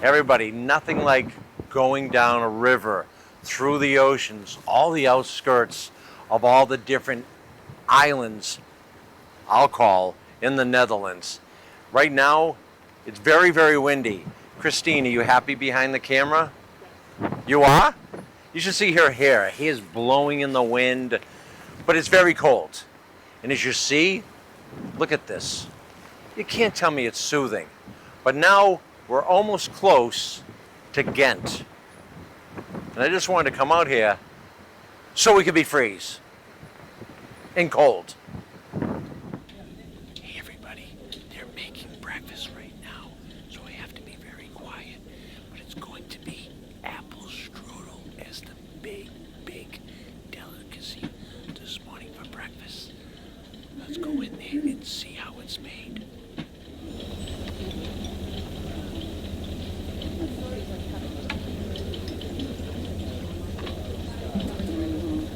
Everybody, nothing like going down a river, through the oceans, all the outskirts of all the different islands, I'll call, in the Netherlands. Right now, it's very, very windy. Christine, are you happy behind the camera? You are? You should see her hair. Her hair is blowing in the wind, but it's very cold. And as you see, look at this. You can't tell me it's soothing. But now we're almost close to Ghent. And I just wanted to come out here so we could be freeze and cold. Hey everybody, they're making breakfast right now, so I have to be very quiet. But it's going to be apple strudel as the big, big delicacy this morning for breakfast. Let's go in there and see how it's made.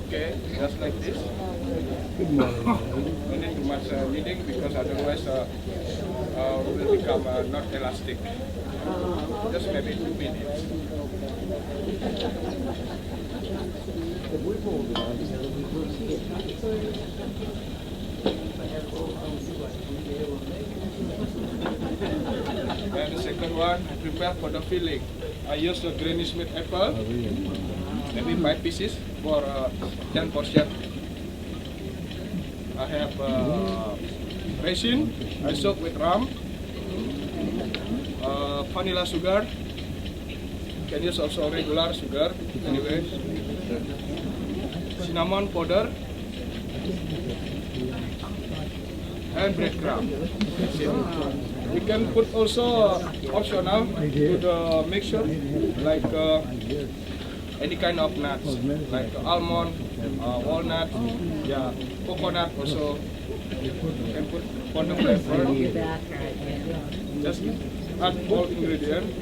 Okay, just like this. No need too much kneading because otherwise will become not elastic. Just maybe 2 minutes. And the second one, I prepare for the filling. I use the Granny Smith apple, maybe 5 pieces for 10 portion. I have raisin, I soak with rum, vanilla sugar. You can use also regular sugar, anyway. Cinnamon powder, and breadcrumb. That's it. We can put also optional to the mixture, like any kind of nuts, like almond, walnut, yeah, coconut also. You can put for the flavor. Just add all ingredients.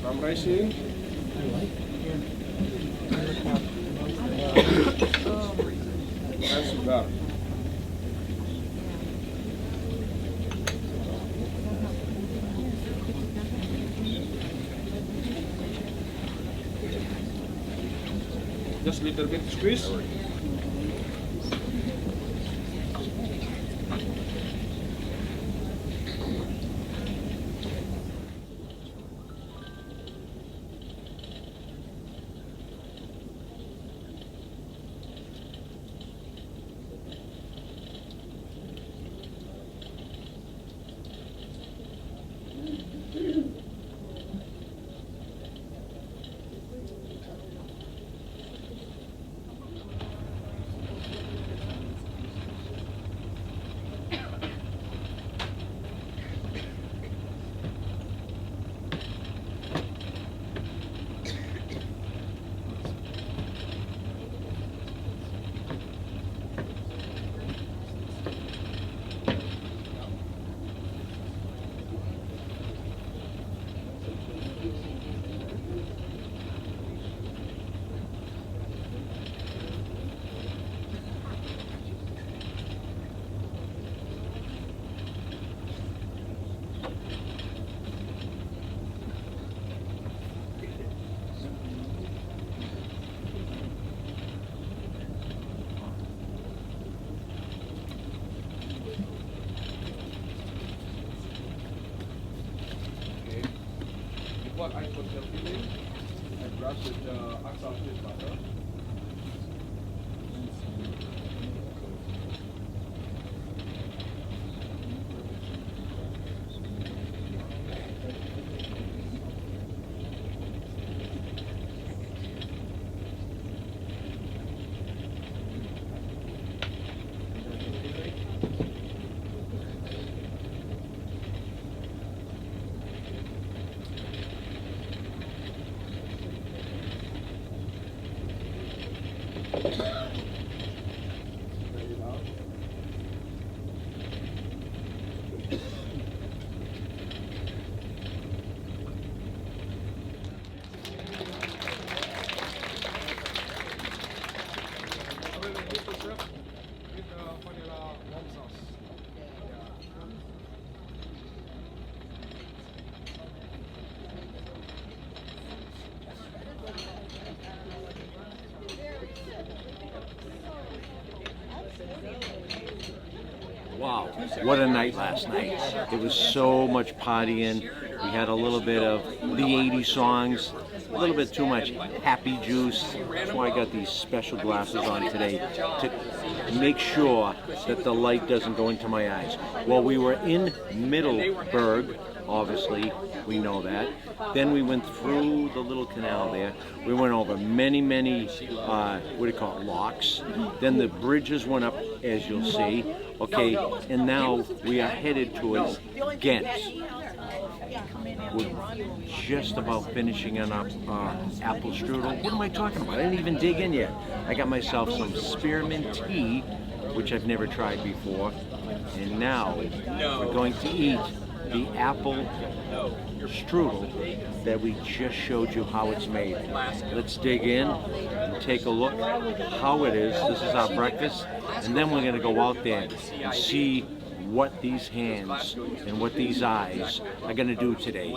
From raisin. And sugar. Just little bit squeeze. Before I put the filling, I brush with the unsalted butter. With vanilla warm sauce. what a night last night. It was so much partying. We had a little bit of the 80s songs, a little bit too much happy juice. That's why I got these special glasses on today to make sure that the light doesn't go into my eyes. Well, we were in Middleburg, obviously, we know that. Then we went through the little canal there. We went over many, what do you call it, locks. Then the bridges went up, as you'll see. Okay, and now we are headed towards Ghent. We're just about finishing on our apple strudel. What am I talking about? I didn't even dig in yet. I got myself some spearmint tea, which I've never tried before. And now we're going to eat the apple strudel that we just showed you how it's made. Let's dig in and take a look how it is. This is our breakfast. And then we're going to go out there and see what these hands and what these eyes are going to do today.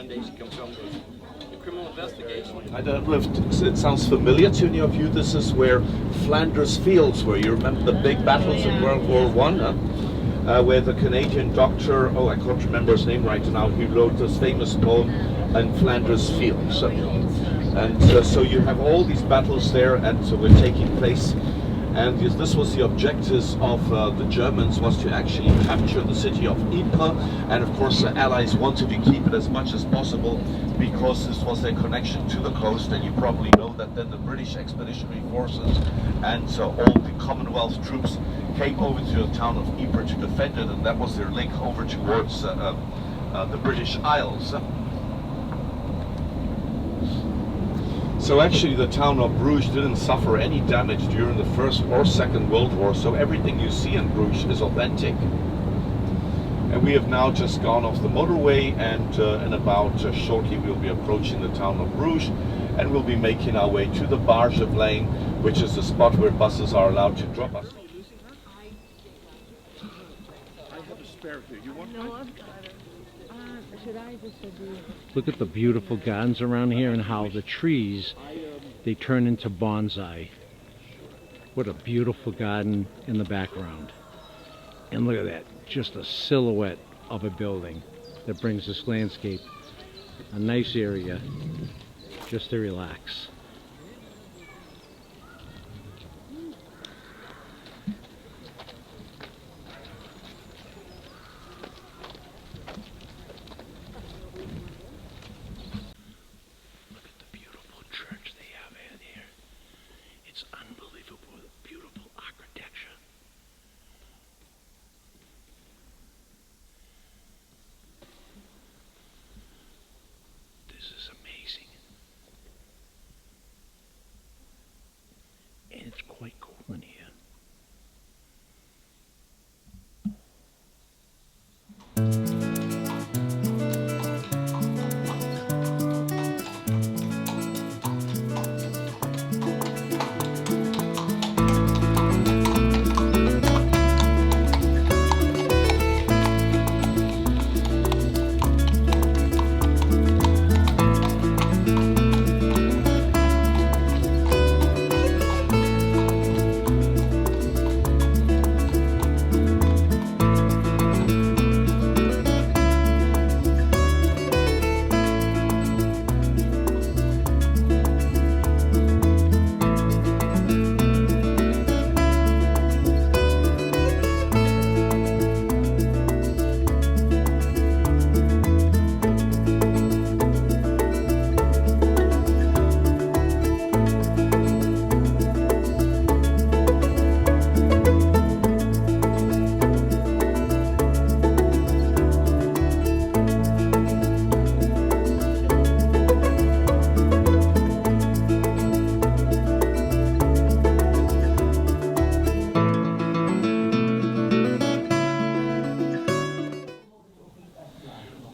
I don't know if it sounds familiar to any of you. This is where Flanders Fields were. You remember the big battles in World War I, where the Canadian doctor, I can't remember his name right now, he wrote this famous poem, "In Flanders Fields." So you have all these battles there, and so we're taking place. And this was the objectives of the Germans, was to actually capture the city of Ypres, and of course the Allies wanted to keep it as much as possible because this was their connection to the coast. And you probably know that then the British Expeditionary Forces and so all the Commonwealth troops came over to the town of Ypres to defend it, and that was their link over towards the British Isles. So actually the town of Bruges didn't suffer any damage during the First or Second World War, so everything you see in Bruges is authentic. And we have now just gone off the motorway, and in about shortly we'll be approaching the town of Bruges, and we'll be making our way to the Barge Lane, which is the spot where buses are allowed to drop us. I have a spare here. You want one? No, I've got it. Look at the beautiful gardens around here and how the trees, they turn into bonsai. What a beautiful garden in the background. And look at that, just a silhouette of a building that brings this landscape. A nice area just to relax. It's quite cool in here.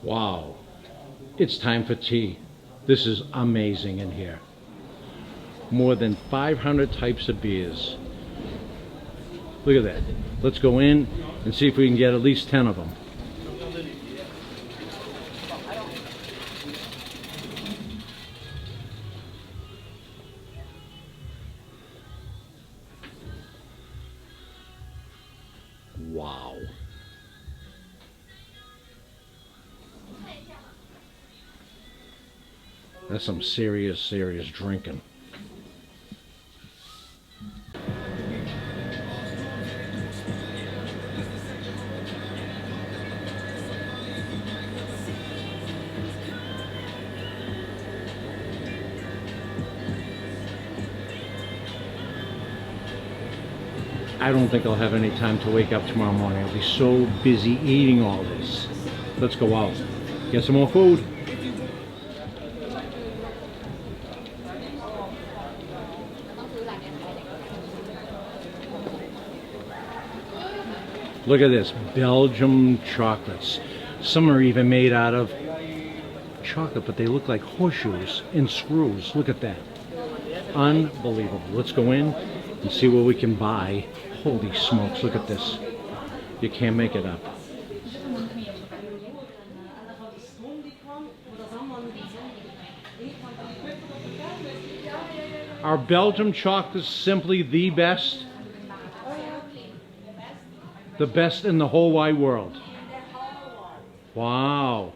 Wow, it's time for tea. This is amazing in here. More than 500 types of beers. Look at that. Let's go in and see if we can get at least 10 of them. Wow. That's some serious, serious drinking. I don't think I'll have any time to wake up tomorrow morning. I'll be so busy eating all this. Let's go out. Get some more food. Look at this, Belgium chocolates. Some are even made out of chocolate, but they look like horseshoes and screws. Look at that. Unbelievable. Let's go in and see what we can buy. Holy smokes, look at this. You can't make it up. Are Belgium chocolates simply the best? The best in the whole wide world. Wow.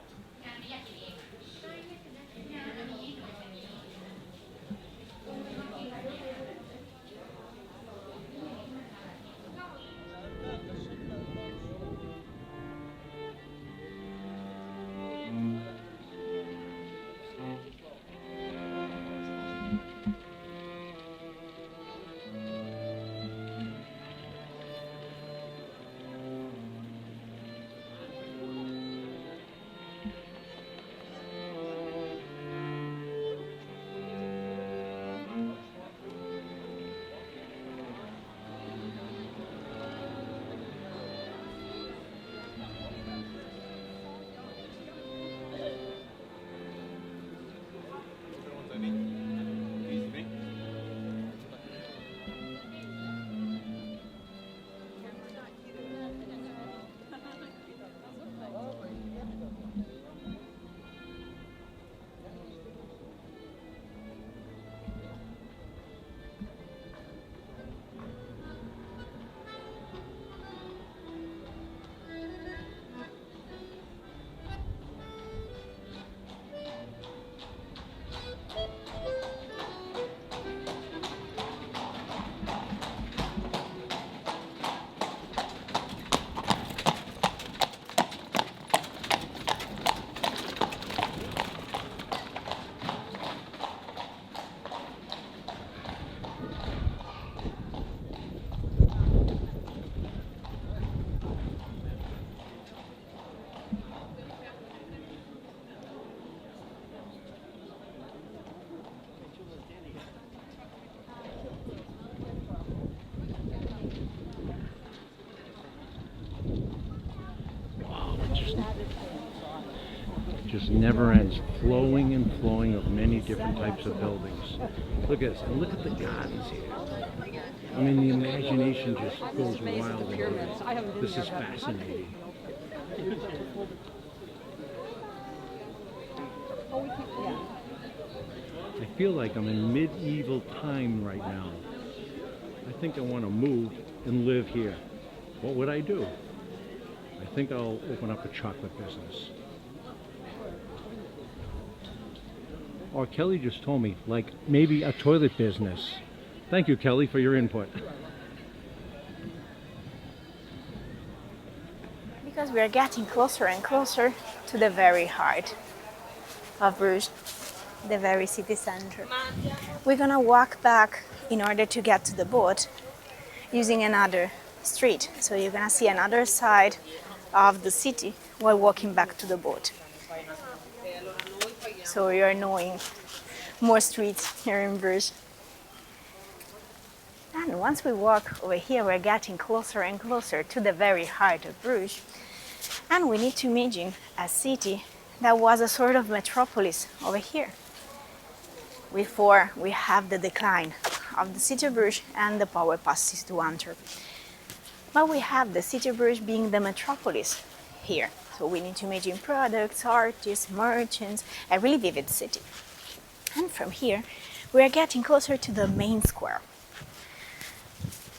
Just never ends, flowing and flowing of many different types of buildings. Look at this, and look at the gardens here. I mean, the imagination just goes wild in here. This is fascinating. I feel like I'm in medieval time right now. I think I want to move and live here. What would I do? I think I'll open up a chocolate business. Or Kelly just told me, like maybe a toilet business. Thank you, Kelly, for your input. Because we are getting closer and closer to the very heart of Bruges, the very city center. We're gonna walk back in order to get to the boat using another street. So you're gonna see another side of the city while walking back to the boat. So we are knowing more streets here in Bruges. And once we walk over here, we're getting closer and closer to the very heart of Bruges. And we need to imagine a city that was a sort of metropolis over here. Before we have the decline of the city of Bruges and the power passes to Antwerp. But we have the city of Bruges being the metropolis here. So we need to imagine products, artists, merchants, a really vivid city. And from here, we are getting closer to the main square.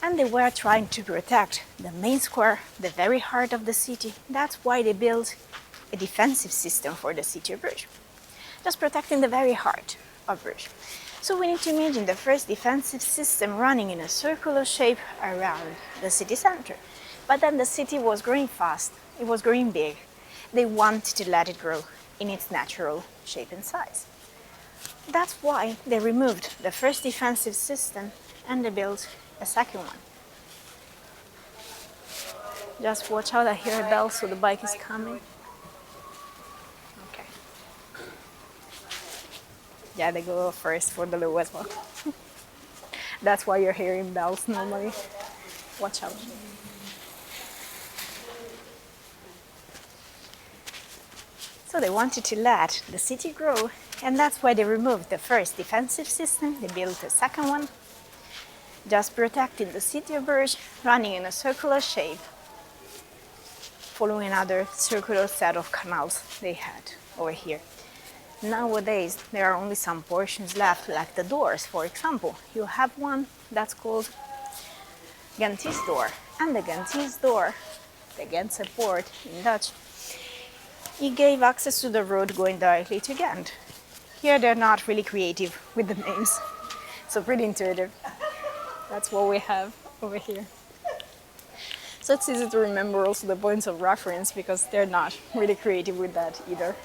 And they were trying to protect the main square, the very heart of the city. That's why they built a defensive system for the city of Bruges. just protecting the very heart of Bruges. So we need to imagine the first defensive system running in a circular shape around the city center. But then the city was growing fast, it was growing big. They wanted to let it grow in its natural shape and size. That's why they removed the first defensive system and they built a second one. Just watch out, I hear a bell, so the bike is coming. Okay. Yeah, they go first for the low as well. That's why you're hearing bells normally. Watch out. So they wanted to let the city grow, and that's why they removed the first defensive system, they built a second one, just protecting the city of Bruges, running in a circular shape, following another circular set of canals they had over here. Nowadays, there are only some portions left, like the doors, for example. You have one that's called Ghent's door, and the Ghent's door, the Ghentse port in Dutch, it gave access to the road going directly to Ghent. Here they're not really creative with the names, so pretty intuitive. That's what we have over here. So it's easy to remember also the points of reference because they're not really creative with that either.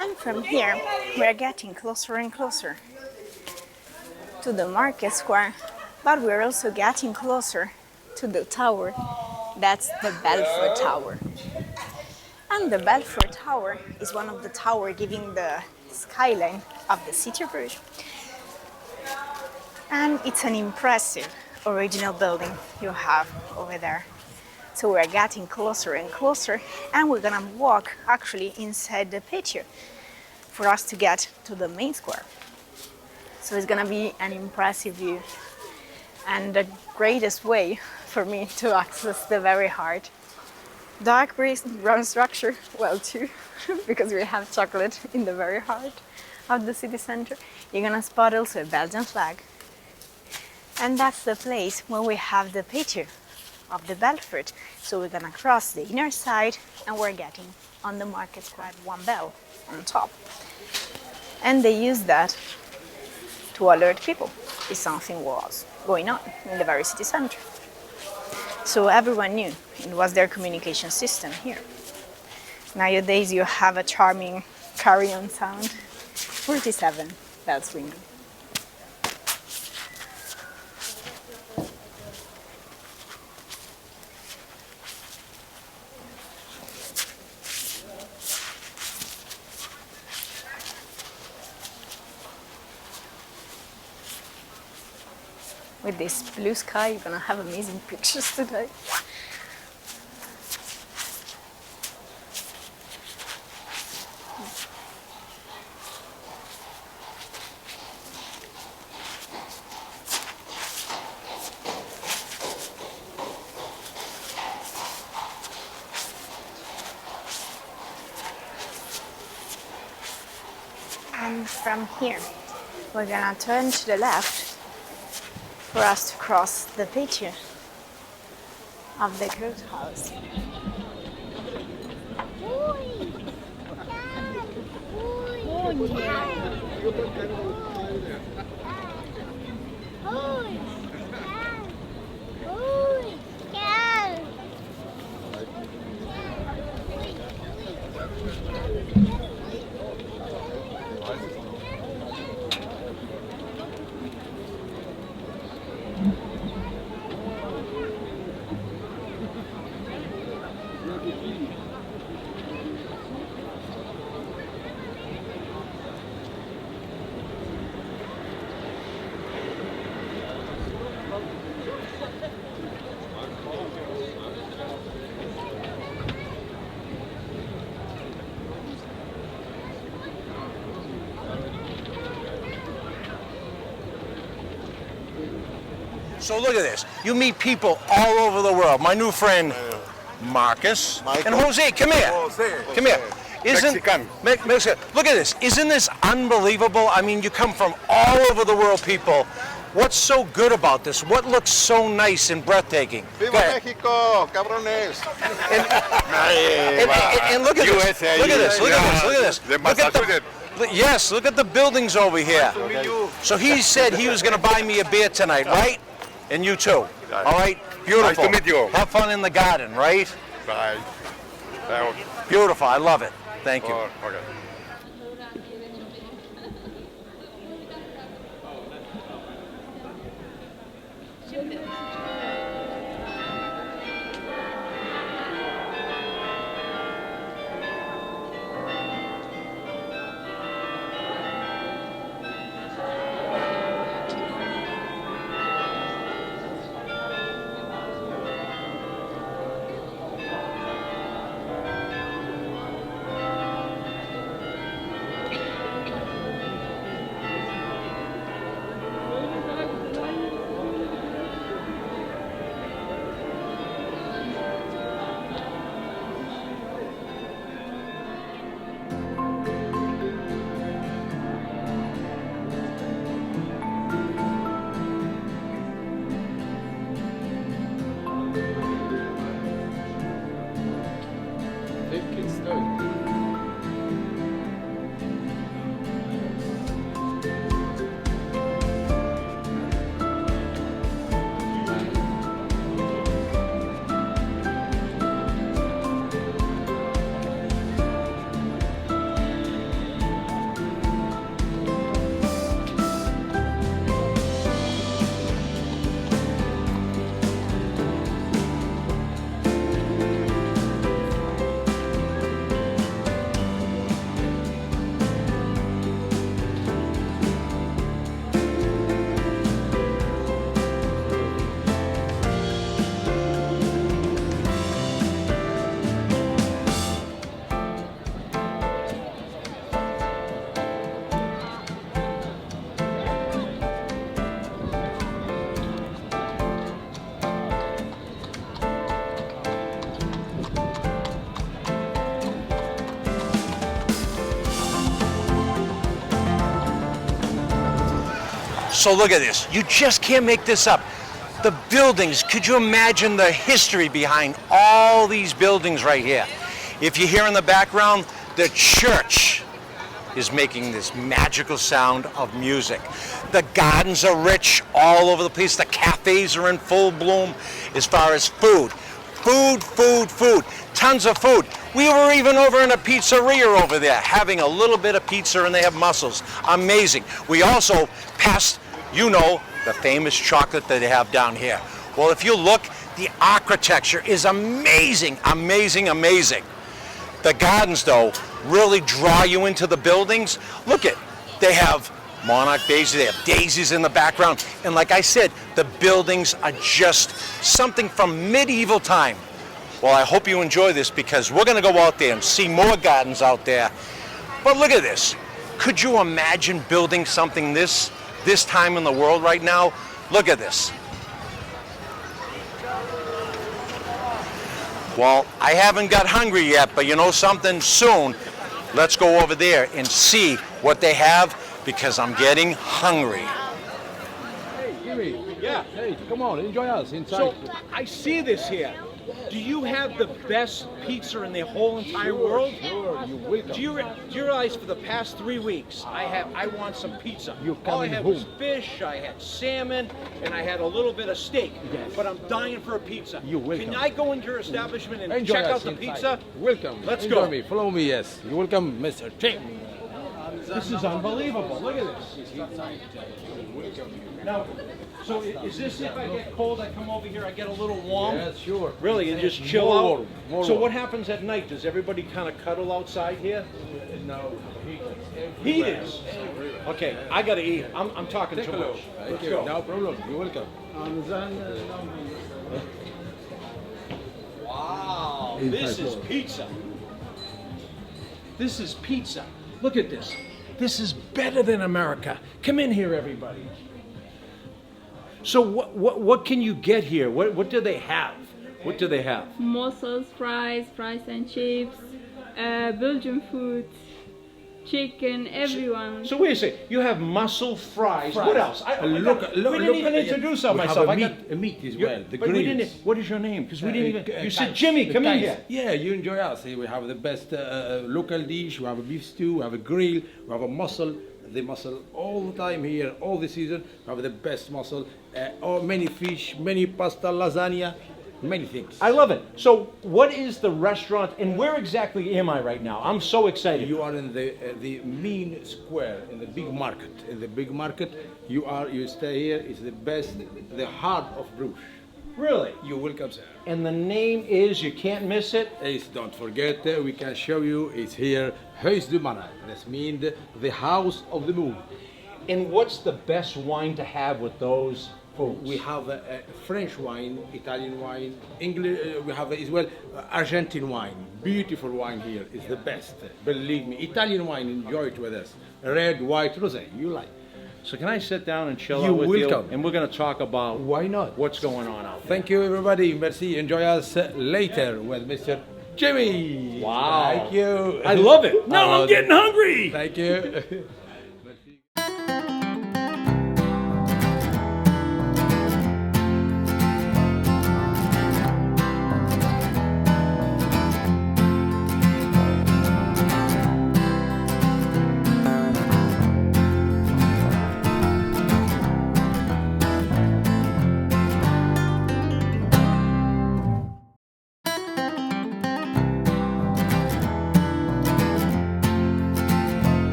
And from here, we're getting closer and closer to the market square, but we're also getting closer to the tower. That's the Belfort Tower. And the Belfort Tower is one of the towers giving the skyline of the city of Bruges. And it's an impressive original building you have over there. So we're getting closer and closer, and we're gonna walk actually inside the patio for us to get to the main square. So it's gonna be an impressive view and the greatest way for me to access the very heart. Dark brown structure, well too, because we have chocolate in the very heart of the city center. You're gonna spot also a Belgian flag. And that's the place where we have the patio of the Belfort. So we're gonna cross the inner side and we're getting on the market square, one bell on top. And they use that to alert people if something was going on in the very city center. So everyone knew it was their communication system here. Nowadays you have a charming carry-on sound, 47 bells ringing. With this blue sky, you're gonna have amazing pictures today. And from here, we're gonna turn to the left for us to cross the patio of the Groot house. So look at this. You meet people all over the world. My new friend, Marcus. Michael. And Jose, come here. Come here. Mexican. Mexican. Look at this. Isn't this unbelievable? I mean, you come from all over the world, people. What's so good about this? What looks so nice and breathtaking? Viva Go ahead. Mexico, cabrones. And look at this. USA, Look at this. Look at this. Look at this. The Look at Massachusetts. yes, look at the buildings over here. So he said he was going to buy me a beer tonight, right? And you too. All right? Beautiful. Nice to meet you. Have fun in the garden, right? Bye. Beautiful. I love it. Thank you. Okay. So look at this. You just can't make this up. The buildings, could you imagine the history behind all these buildings right here? If you hear in the background, the church is making this magical sound of music. The gardens are rich all over the place. The cafes are in full bloom as far as food. Food, food, food. Tons of food. We were even over in a pizzeria over there having a little bit of pizza, and they have mussels. Amazing. We also passed, you know, the famous chocolate that they have down here. Well, if you look, the architecture is amazing, amazing, amazing. The gardens, though, really draw you into the buildings. Look at, they have monarch daisies, they have daisies in the background. And like I said, the buildings are just something from medieval time. Well, I hope you enjoy this because we're gonna go out there and see more gardens out there. But look at this. Could you imagine building something this time in the world right now? Look at this. Well, I haven't got hungry yet, but you know something? Soon, let's go over there and see what they have because I'm getting hungry. Hey, Jimmy. Yeah. Hey, come on, enjoy us inside. So I see this here. Do you have the best pizza in the whole entire world? Sure, you welcome. Do you realize for the past 3 weeks I want some pizza? You All I coming had was home. fish, I had salmon, and I had a little bit of steak. Yes. But I'm dying for a pizza. You welcome. Can I go into your establishment and Enjoy check us out the inside. pizza? Welcome. Let's Enjoy go. me. Follow me, yes. You welcome, Mr. Tim. This is unbelievable. Look at this. Now, so is this if I get cold, I come over here, I get a little warm? Yes, sure. Really, and just chill More out? warm, more So warm. what happens at night? Does everybody kind of cuddle outside here? No, Heaters. Okay, I gotta eat. I'm talking Take too a look. much. Thank Let's you. go. No problem. You're welcome. Wow, this is pizza. This is pizza. Look at this. This is better than America. Come in here, everybody. So what can you get here? What do they have? What do they have? Mussels, fries and chips, Belgian food, chicken, everyone. So wait a second. You have mussel fries. What else? We didn't even introduce myself. A meat as well. The but we grills. didn't. What is your name? Because we didn't even. You said Guys, Jimmy. Come in guys, here. Yeah, you enjoy us. We have the best local dish. We have a beef stew. We have a grill. We have a mussel. The mussel all the time here, all the season. We have the best mussel. Many fish, many pasta, lasagna, many things. I love it. So what is the restaurant, and where exactly am I right now? I'm so excited. You are in the main square, in the big market. In the big market, you stay here. It's the best, the heart of Bruges. Really? You welcome, sir. And the name is, you can't miss it. Don't forget, we can show you. It's here, Huis de Manna. That means the house of the moon. And what's the best wine to have with those foods? We have French wine, Italian wine, English. We have as well Argentine wine. Beautiful wine here. It's the best. Believe me. Italian wine. Enjoy it with us. Red, white, rosé. You like? So can I sit down and chill You out with welcome. you? And we're going to talk about Why not? what's going on out there. Thank you, everybody. Merci. Enjoy us later with Mr. Jimmy. Wow. Thank you. I love it. Now I'm getting hungry. Thank you.